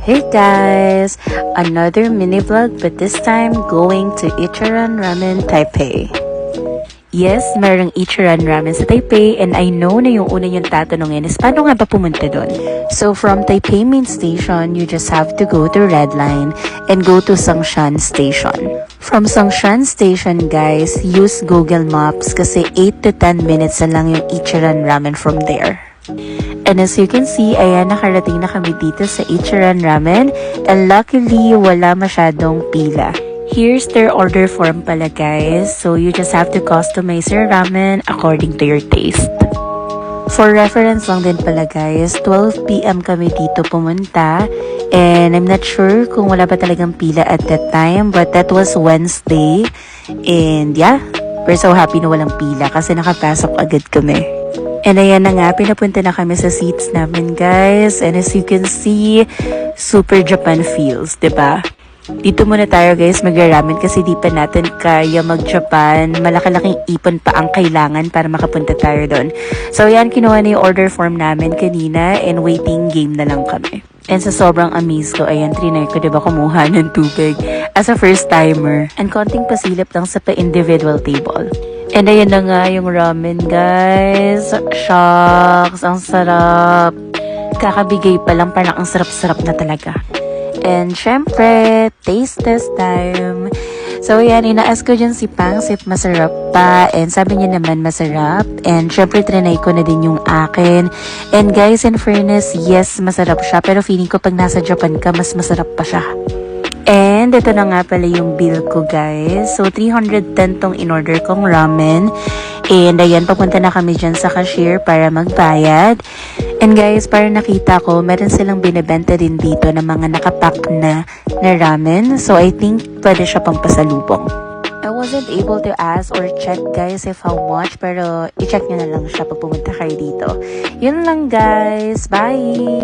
Hey guys! Another mini vlog but this time going to Ichiran Ramen Taipei. Yes, merong Ichiran Ramen sa Taipei and I know na yung una yung tatanungin is paano nga ba pumunta doon? So from Taipei main station, you just have to go to Red Line and go to Songshan Station. From Songshan Station guys, use Google Maps kasi 8 to 10 minutes na lang yung Ichiran Ramen from there. And as you can see, ayan, nakarating na kami dito sa Ichiran Ramen. And luckily, wala masyadong pila. Here's their order form pala guys. So you just have to customize your ramen according to your taste. For reference lang din pala guys, 12 PM kami dito pumunta. And I'm not sure kung wala ba talagang pila at that time. But that was Wednesday. And yeah, we're so happy na walang pila kasi nakapasok agad kami. And ayan na nga, pinapunta na kami sa seats namin guys. And as you can see, super Japan feels, diba? Dito muna tayo guys mag-ramen kasi di pa natin kaya mag-Japan. Malaki-laking ipon pa ang kailangan para makapunta tayo doon. So ayan, kinuha na yung order form namin kanina and waiting game na lang kami. And sa sobrang amaze ko, ayan, trinay ko diba kumuha ng tubig as a first timer. And konting pasilip lang sa pa-individual table. And ayan na nga yung ramen guys. Shucks, ang sarap. Kakabigay pa lang, parang ang sarap-sarap na talaga. And syempre, taste test time. So ayan, ina-ask ko dyan si Pangs if masarap pa. And sabi niya naman masarap. And syempre, trinay ko na din yung akin. And guys, in fairness, yes, masarap siya. Pero feeling ko pag nasa Japan ka, mas masarap pa siya. And ito na nga pala yung bill ko guys. So 310 tong in-order kong ramen. And ayan, papunta na kami dyan sa cashier para magbayad. And guys, para nakita ko, meron silang binibenta din dito ng mga nakapack na ramen. So I think pwede siya pang pasalubong. I wasn't able to ask or check guys if how much. Pero i-check nyo na lang siya pag pumunta kayo dito. Yun lang guys. Bye!